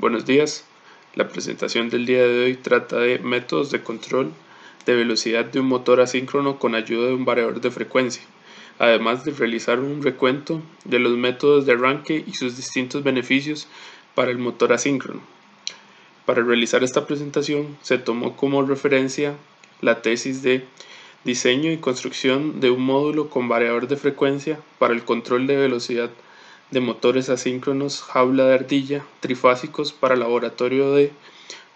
Buenos días. La presentación del día de hoy trata de métodos de control de velocidad de un motor asíncrono con ayuda de un variador de frecuencia, además de realizar un recuento de los métodos de arranque y sus distintos beneficios para el motor asíncrono. Para realizar esta presentación se tomó como referencia la tesis de diseño y construcción de un módulo con variador de frecuencia para el control de velocidad de motores asíncronos jaula de ardilla trifásicos para laboratorio de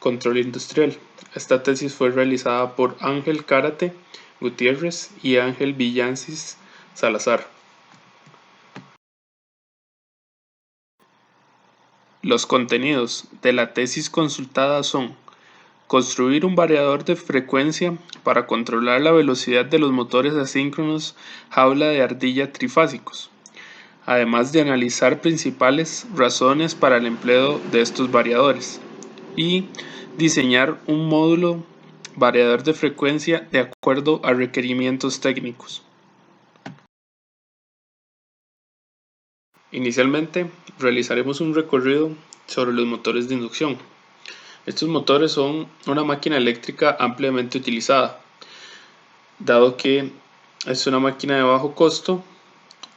control industrial. Esta tesis fue realizada por Ángel Cárate Gutiérrez y Ángel Villancis Salazar. Los contenidos de la tesis consultada son: construir un variador de frecuencia para controlar la velocidad de los motores asíncronos jaula de ardilla trifásicos, además de analizar principales razones para el empleo de estos variadores, y diseñar un módulo variador de frecuencia de acuerdo a requerimientos técnicos. Inicialmente, realizaremos un recorrido sobre los motores de inducción. Estos motores son una máquina eléctrica ampliamente utilizada, dado que es una máquina de bajo costo,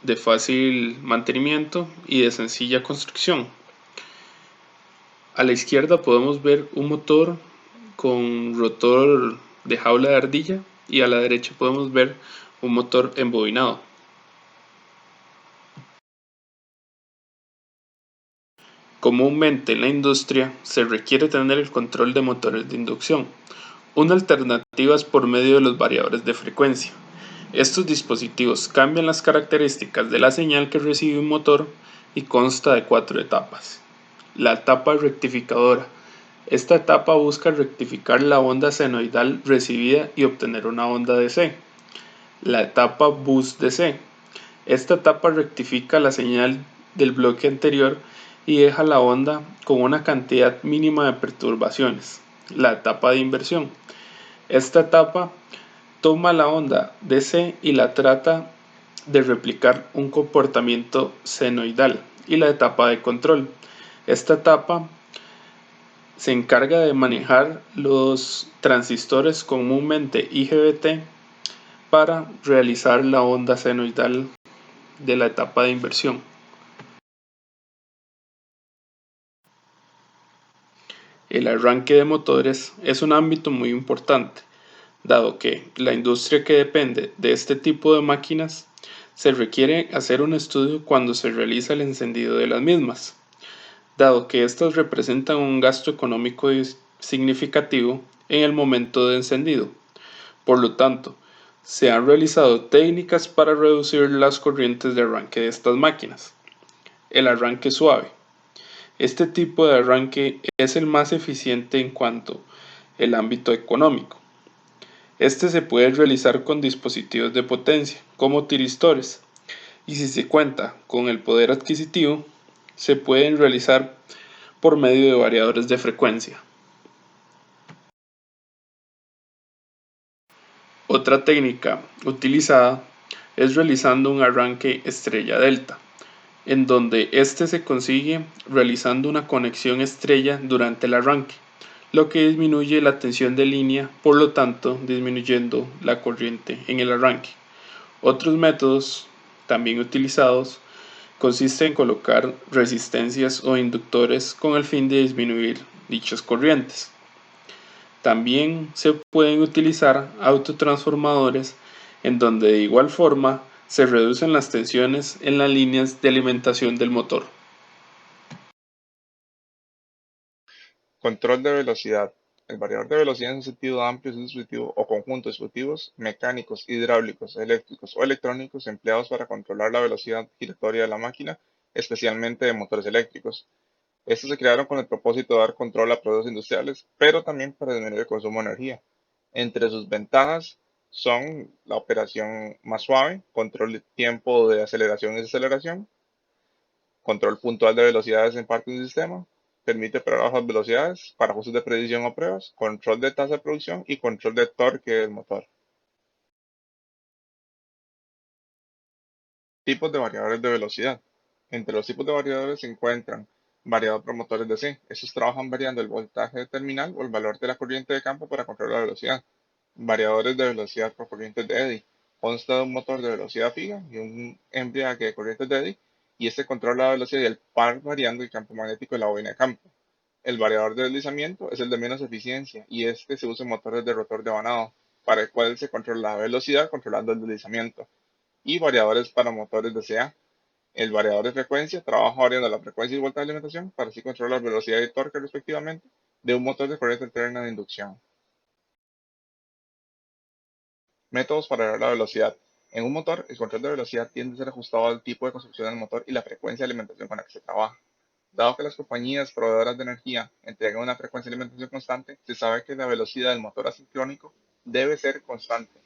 de fácil mantenimiento y de sencilla construcción. A la izquierda podemos ver un motor con rotor de jaula de ardilla y a la derecha podemos ver un motor embobinado. Comúnmente en la industria se requiere tener el control de motores de inducción. Una alternativa es por medio de los variadores de frecuencia. Estos dispositivos cambian las características de la señal que recibe un motor y consta de 4 etapas. La etapa rectificadora. Esta etapa busca rectificar la onda senoidal recibida y obtener una onda DC. La etapa bus DC. Esta etapa rectifica la señal del bloque anterior y deja la onda con una cantidad mínima de perturbaciones. La etapa de inversión. Esta etapa toma la onda DC y la trata de replicar un comportamiento senoidal. Y la etapa de control. Esta etapa se encarga de manejar los transistores comúnmente IGBT para realizar la onda senoidal de la etapa de inversión. El arranque de motores es un ámbito muy importante, dado que la industria que depende de este tipo de máquinas se requiere hacer un estudio cuando se realiza el encendido de las mismas, dado que éstas representan un gasto económico significativo en el momento de encendido. Por lo tanto, se han realizado técnicas para reducir las corrientes de arranque de estas máquinas. El arranque suave. Este tipo de arranque es el más eficiente en cuanto al ámbito económico. Este se puede realizar con dispositivos de potencia, como tiristores, y si se cuenta con el poder adquisitivo, se pueden realizar por medio de variadores de frecuencia. Otra técnica utilizada es realizando un arranque estrella delta, en donde este se consigue realizando una conexión estrella durante el arranque, lo que disminuye la tensión de línea, por lo tanto disminuyendo la corriente en el arranque. Otros métodos también utilizados consiste en colocar resistencias o inductores con el fin de disminuir dichas corrientes. También se pueden utilizar autotransformadores en donde de igual forma se reducen las tensiones en las líneas de alimentación del motor. Control de velocidad. El variador de velocidad en un sentido amplio es un dispositivo o conjunto de dispositivos mecánicos, hidráulicos, eléctricos o electrónicos empleados para controlar la velocidad giratoria de la máquina, especialmente de motores eléctricos. Estos se crearon con el propósito de dar control a procesos industriales, pero también para disminuir el consumo de energía. Entre sus ventajas son la operación más suave, control de tiempo de aceleración y desaceleración, control puntual de velocidades en parte de un sistema, permite operar a bajas velocidades para ajustes de precisión o pruebas, control de tasa de producción y control de torque del motor. Tipos de variadores de velocidad. Entre los tipos de variadores se encuentran variado por motores DC. Estos trabajan variando el voltaje de terminal o el valor de la corriente de campo para controlar la velocidad. Variadores de velocidad por corrientes de eddy. Consta de un motor de velocidad fija y un embriague de corrientes de eddy, y este controla la velocidad y el par variando el campo magnético de la bobina de campo. El variador de deslizamiento es el de menos eficiencia y este se usa en motores de rotor devanado, para el cual se controla la velocidad controlando el deslizamiento. Y variadores para motores de CA. El variador de frecuencia trabaja variando la frecuencia y voltaje de alimentación para así controlar la velocidad y torque respectivamente de un motor de corriente alterna de inducción. Métodos para elevar la velocidad. En un motor, el control de velocidad tiende a ser ajustado al tipo de construcción del motor y la frecuencia de alimentación con la que se trabaja. Dado que las compañías proveedoras de energía entregan una frecuencia de alimentación constante, se sabe que la velocidad del motor asincrónico debe ser constante,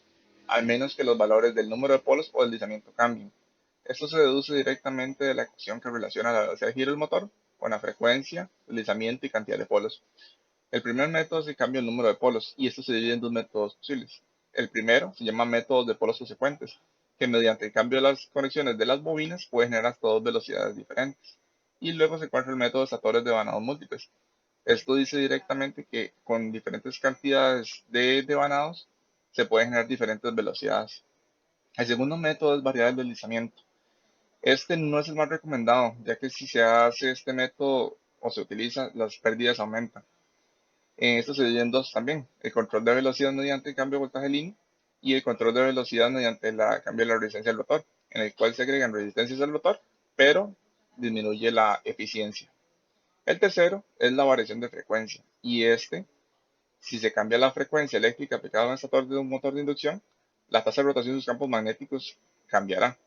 al menos que los valores del número de polos o deslizamiento cambien. Esto se deduce directamente de la ecuación que relaciona la velocidad de giro del motor con la frecuencia, deslizamiento y cantidad de polos. El primer método es el cambio del número de polos, y esto se divide en dos métodos posibles. El primero se llama método de polos subsecuentes, que mediante el cambio de las conexiones de las bobinas puede generar hasta dos velocidades diferentes. Y luego se encuentra el método de estator de vanados múltiples. Esto dice directamente que con diferentes cantidades de devanados se pueden generar diferentes velocidades. El segundo método es variar el deslizamiento. Este no es el más recomendado, ya que si se hace este método o se utiliza, las pérdidas aumentan. En esto se divide en dos también: el control de velocidad mediante el cambio de voltaje línea y el control de velocidad mediante el cambio de la resistencia del rotor, en el cual se agregan resistencias al rotor, pero disminuye la eficiencia. El tercero es la variación de frecuencia, y si se cambia la frecuencia eléctrica aplicada a un estator de un motor de inducción, la tasa de rotación de sus campos magnéticos cambiará.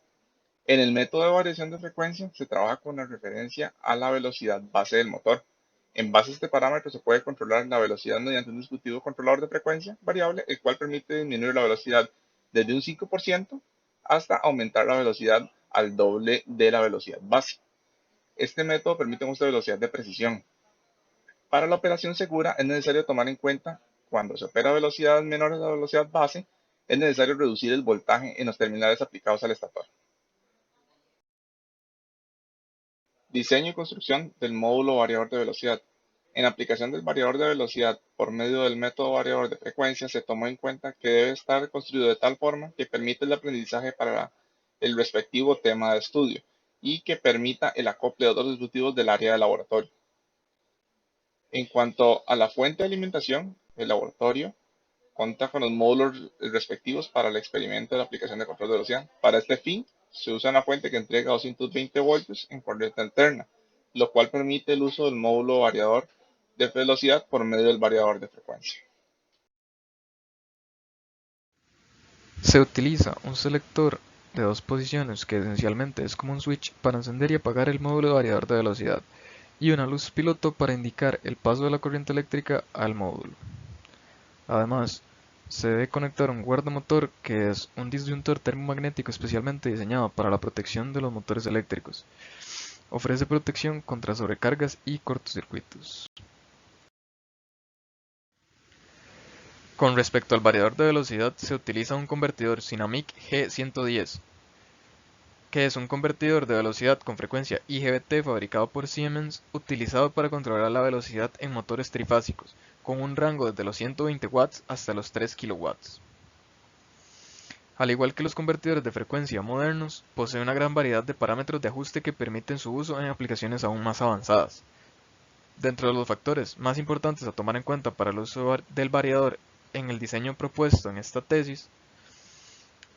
En el método de variación de frecuencia se trabaja con la referencia a la velocidad base del motor. En base a este parámetro se puede controlar la velocidad mediante un dispositivo controlador de frecuencia variable, el cual permite disminuir la velocidad desde un 5% hasta aumentar la velocidad al doble de la velocidad base. Este método permite un uso de velocidad de precisión. Para la operación segura es necesario tomar en cuenta cuando se opera a velocidades menores a la velocidad base, es necesario reducir el voltaje en los terminales aplicados al estator. Diseño y construcción del módulo variador de velocidad. En aplicación del variador de velocidad por medio del método variador de frecuencia, se tomó en cuenta que debe estar construido de tal forma que permita el aprendizaje para el respectivo tema de estudio y que permita el acople de otros dispositivos del área de laboratorio. En cuanto a la fuente de alimentación, el laboratorio cuenta con los módulos respectivos para el experimento de la aplicación de control de velocidad. Para este fin, se usa una fuente que entrega 220 voltios en corriente alterna, lo cual permite el uso del módulo variador de velocidad por medio del variador de frecuencia. Se utiliza un selector de dos posiciones que esencialmente es como un switch para encender y apagar el módulo variador de velocidad, y una luz piloto para indicar el paso de la corriente eléctrica al módulo. Además, se debe conectar un guardamotor, que es un disyuntor termomagnético especialmente diseñado para la protección de los motores eléctricos. Ofrece protección contra sobrecargas y cortocircuitos. Con respecto al variador de velocidad, se utiliza un convertidor Sinamic G110, que es un convertidor de velocidad con frecuencia IGBT fabricado por Siemens, utilizado para controlar la velocidad en motores trifásicos, con un rango desde los 120 watts hasta los 3 kW. Al igual que los convertidores de frecuencia modernos, posee una gran variedad de parámetros de ajuste que permiten su uso en aplicaciones aún más avanzadas. Dentro de los factores más importantes a tomar en cuenta para el uso del variador en el diseño propuesto en esta tesis,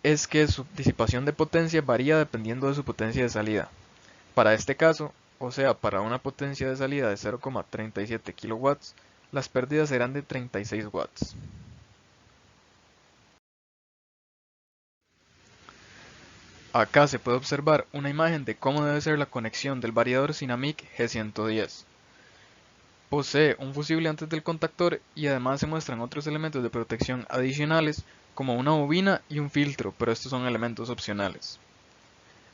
es que su disipación de potencia varía dependiendo de su potencia de salida. Para este caso, o sea, para una potencia de salida de 0,37 kW, las pérdidas serán de 36 watts. Acá se puede observar una imagen de cómo debe ser la conexión del variador Sinamic G110. Posee un fusible antes del contactor y además se muestran otros elementos de protección adicionales como una bobina y un filtro, pero estos son elementos opcionales.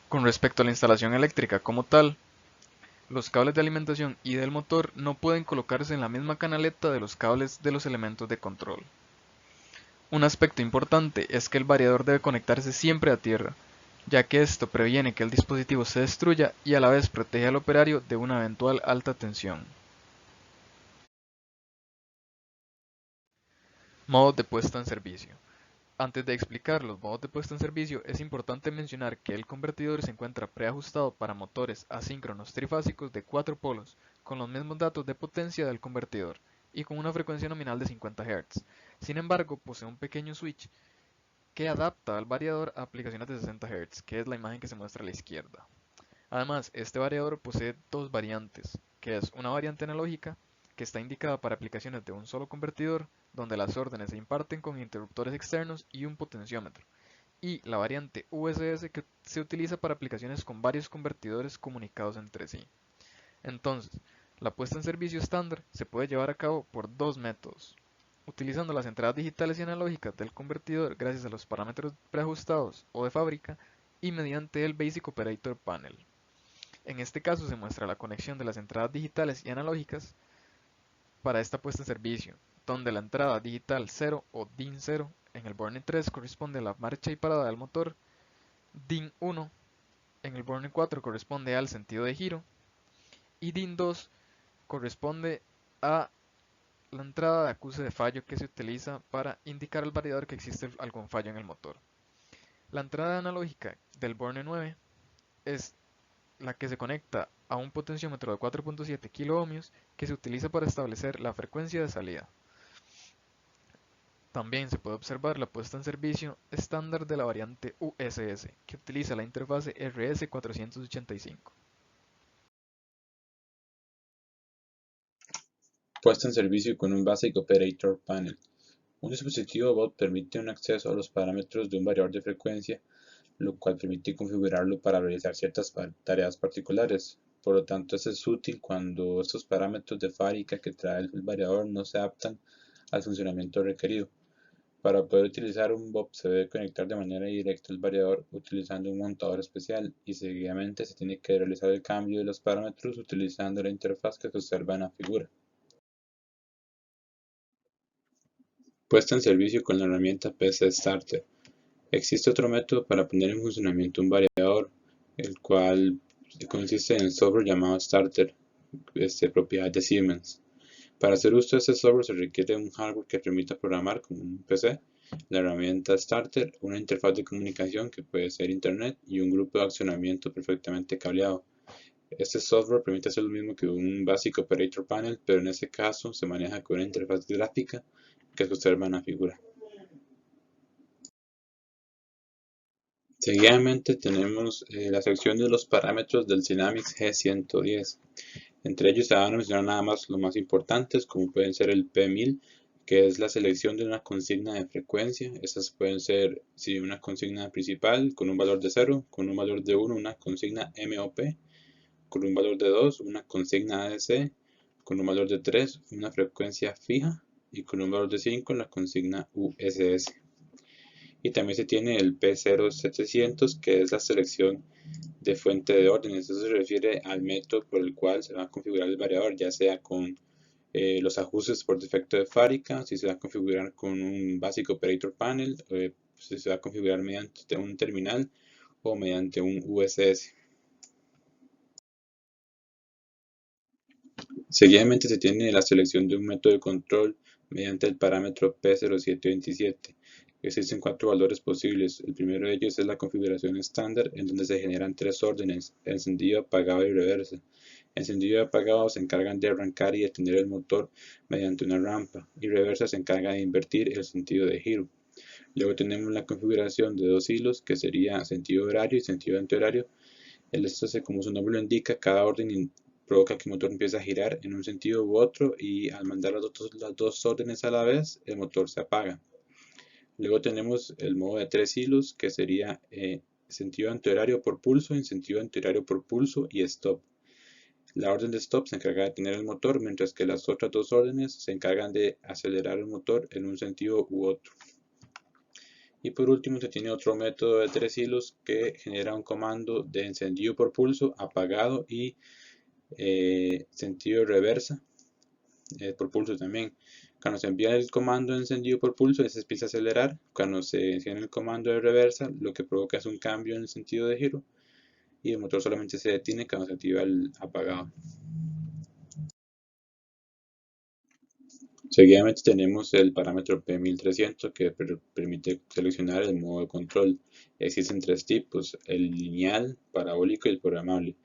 Con respecto a la instalación eléctrica como tal, los cables de alimentación y del motor no pueden colocarse en la misma canaleta de los cables de los elementos de control. Un aspecto importante es que el variador debe conectarse siempre a tierra, ya que esto previene que el dispositivo se destruya y a la vez protege al operario de una eventual alta tensión. Modos de puesta en servicio. Antes de explicar los modos de puesta en servicio, es importante mencionar que el convertidor se encuentra preajustado para motores asíncronos trifásicos de 4 polos, con los mismos datos de potencia del convertidor, y con una frecuencia nominal de 50 Hz. Sin embargo, posee un pequeño switch que adapta al variador a aplicaciones de 60 Hz, que es la imagen que se muestra a la izquierda. Además, este variador posee dos variantes, que es una variante analógica, que está indicada para aplicaciones de un solo convertidor, donde las órdenes se imparten con interruptores externos y un potenciómetro, y la variante USS, que se utiliza para aplicaciones con varios convertidores comunicados entre sí. Entonces, la puesta en servicio estándar se puede llevar a cabo por dos métodos: utilizando las entradas digitales y analógicas del convertidor gracias a los parámetros preajustados o de fábrica, y mediante el Basic Operator Panel. En este caso se muestra la conexión de las entradas digitales y analógicas para esta puesta en servicio, donde la entrada digital 0 o DIN 0 en el Borne 3 corresponde a la marcha y parada del motor, DIN 1 en el Borne 4 corresponde al sentido de giro, y DIN 2 corresponde a la entrada de acuse de fallo que se utiliza para indicar al variador que existe algún fallo en el motor. La entrada analógica del Borne 9 es la que se conecta a un potenciómetro de 4.7 kiloohmios que se utiliza para establecer la frecuencia de salida. También se puede observar la puesta en servicio estándar de la variante USS, que utiliza la interfase RS485. Puesta en servicio con un Basic Operator Panel. Un dispositivo BOT permite un acceso a los parámetros de un variador de frecuencia, lo cual permite configurarlo para realizar ciertas tareas particulares. Por lo tanto, esto es útil cuando estos parámetros de fábrica que trae el variador no se adaptan al funcionamiento requerido. Para poder utilizar un BOP se debe conectar de manera directa al variador utilizando un montador especial, y seguidamente se tiene que realizar el cambio de los parámetros utilizando la interfaz que se observa en la figura. Puesta en servicio con la herramienta PC Starter. Existe otro método para poner en funcionamiento un variador, el cual consiste en el software llamado Starter, propiedad de Siemens. Para hacer uso de este software se requiere un hardware que permita programar como un PC, la herramienta Starter, una interfaz de comunicación que puede ser Internet y un grupo de accionamiento perfectamente cableado. Este software permite hacer lo mismo que un Basic Operator Panel, pero en este caso se maneja con una interfaz gráfica que se observa en la figura. Seguidamente tenemos la sección de los parámetros del Cynamics G110. Entre ellos se van a mencionar nada más los más importantes, como pueden ser el P1000, que es la selección de una consigna de frecuencia. Estas pueden ser una consigna principal con un valor de 0, con un valor de 1 una consigna MOP, con un valor de 2 una consigna ADC, con un valor de 3 una frecuencia fija, y con un valor de 5 la consigna USS. Y también se tiene el P0700, que es la selección de fuente de órdenes. Eso se refiere al método por el cual se va a configurar el variador, ya sea con los ajustes por defecto de fábrica, si se va a configurar con un Basic Operator Panel, si se va a configurar mediante un terminal o mediante un USS. Seguidamente se tiene la selección de un método de control mediante el parámetro P0727. Existen 4 valores posibles. El primero de ellos es la configuración estándar, en donde se generan 3 órdenes: encendido, apagado y reversa. Encendido y apagado se encargan de arrancar y detener el motor mediante una rampa, y reversa se encarga de invertir el sentido de giro. Luego tenemos la configuración de 2 hilos, que sería sentido horario y sentido antihorario. Esto, como su nombre lo indica, cada orden provoca que el motor empiece a girar en un sentido u otro, y al mandar las dos órdenes a la vez, el motor se apaga. Luego tenemos el modo de 3 hilos, que sería sentido antihorario por pulso, en sentido antihorario por pulso y stop. La orden de stop se encarga de detener el motor, mientras que las otras dos órdenes se encargan de acelerar el motor en un sentido u otro. Y por último se tiene otro método de 3 hilos que genera un comando de encendido por pulso, apagado y sentido reversa por pulso también. Cuando se envía el comando de encendido por pulso, se empieza a acelerar. Cuando se enciende el comando de reversa, lo que provoca es un cambio en el sentido de giro y el motor solamente se detiene cuando se activa el apagado. Seguidamente tenemos el parámetro P1300 que permite seleccionar el modo de control. Existen tres tipos: el lineal, parabólico y el programable.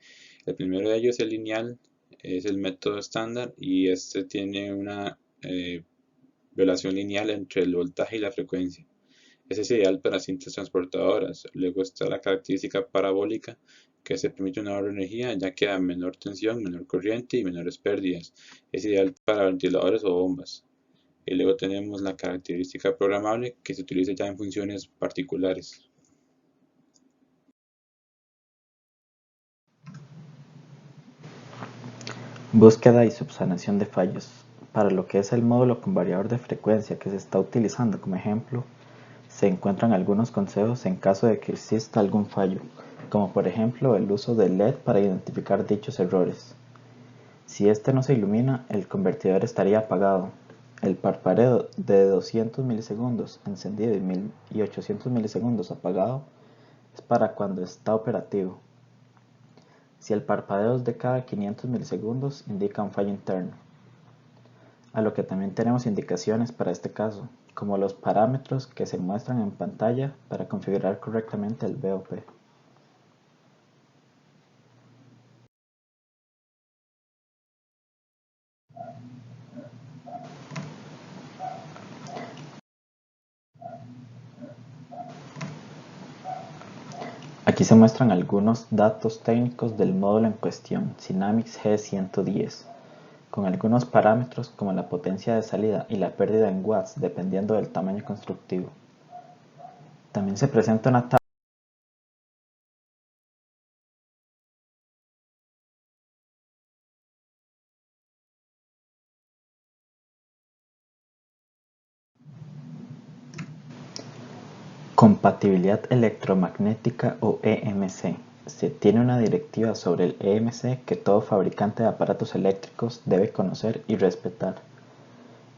El primero de ellos, el lineal, es el método estándar y este tiene una relación lineal entre el voltaje y la frecuencia. Este es ideal para cintas transportadoras. Luego está la característica parabólica, que se permite un ahorro de energía ya que a menor tensión, menor corriente y menores pérdidas. Es ideal para ventiladores o bombas. Y luego tenemos la característica programable, que se utiliza ya en funciones particulares. Búsqueda y subsanación de fallos. Para lo que es el módulo con variador de frecuencia que se está utilizando como ejemplo, se encuentran algunos consejos en caso de que exista algún fallo, como por ejemplo el uso del LED para identificar dichos errores. Si este no se ilumina, el convertidor estaría apagado. El parpadeo de 200 milisegundos encendido y 800 milisegundos apagado es para cuando está operativo. Si el parpadeo es de cada 500 milisegundos, indica un fallo interno. A lo que también tenemos indicaciones para este caso, como los parámetros que se muestran en pantalla para configurar correctamente el BOP. Aquí se muestran algunos datos técnicos del módulo en cuestión, Synamics G110, con algunos parámetros como la potencia de salida y la pérdida en watts dependiendo del tamaño constructivo. También se presenta una tabla compatibilidad electromagnética o EMC. Se tiene una directiva sobre el EMC que todo fabricante de aparatos eléctricos debe conocer y respetar,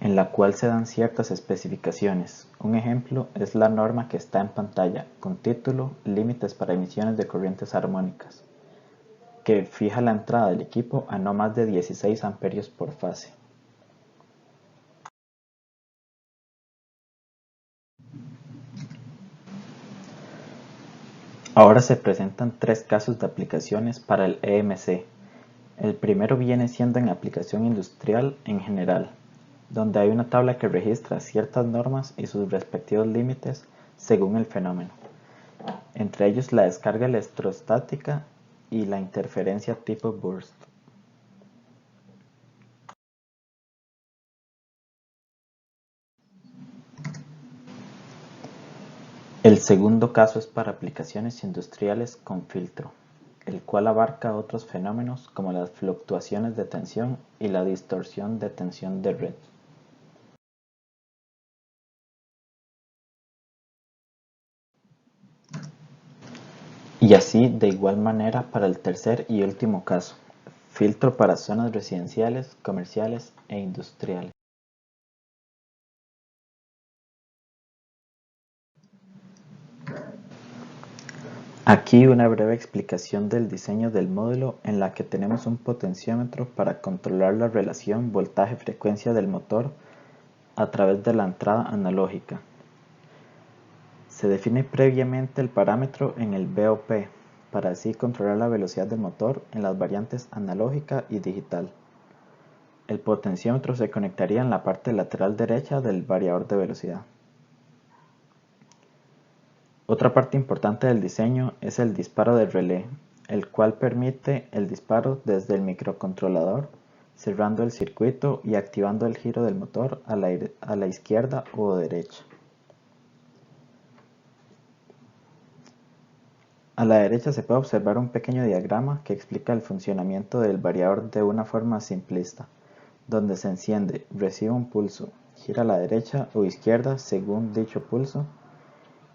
en la cual se dan ciertas especificaciones. Un ejemplo es la norma que está en pantalla, con título Límites para emisiones de corrientes armónicas, que fija la entrada del equipo a no más de 16 amperios por fase. Ahora se presentan tres casos de aplicaciones para el EMC. El primero viene siendo en aplicación industrial en general, donde hay una tabla que registra ciertas normas y sus respectivos límites según el fenómeno, entre ellos la descarga electrostática y la interferencia tipo burst. El segundo caso es para aplicaciones industriales con filtro, el cual abarca otros fenómenos como las fluctuaciones de tensión y la distorsión de tensión de red. Y así de igual manera para el tercer y último caso, filtro para zonas residenciales, comerciales e industriales. Aquí una breve explicación del diseño del módulo en la que tenemos un potenciómetro para controlar la relación voltaje-frecuencia del motor a través de la entrada analógica. Se define previamente el parámetro en el BOP para así controlar la velocidad del motor en las variantes analógica y digital. El potenciómetro se conectaría en la parte lateral derecha del variador de velocidad. Otra parte importante del diseño es el disparo de relé, el cual permite el disparo desde el microcontrolador, cerrando el circuito y activando el giro del motor a la izquierda o derecha. A la derecha se puede observar un pequeño diagrama que explica el funcionamiento del variador de una forma simplista, donde se enciende, recibe un pulso, gira a la derecha o izquierda según dicho pulso,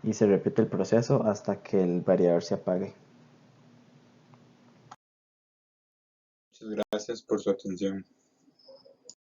y se repite el proceso hasta que el variador se apague. Muchas gracias por su atención.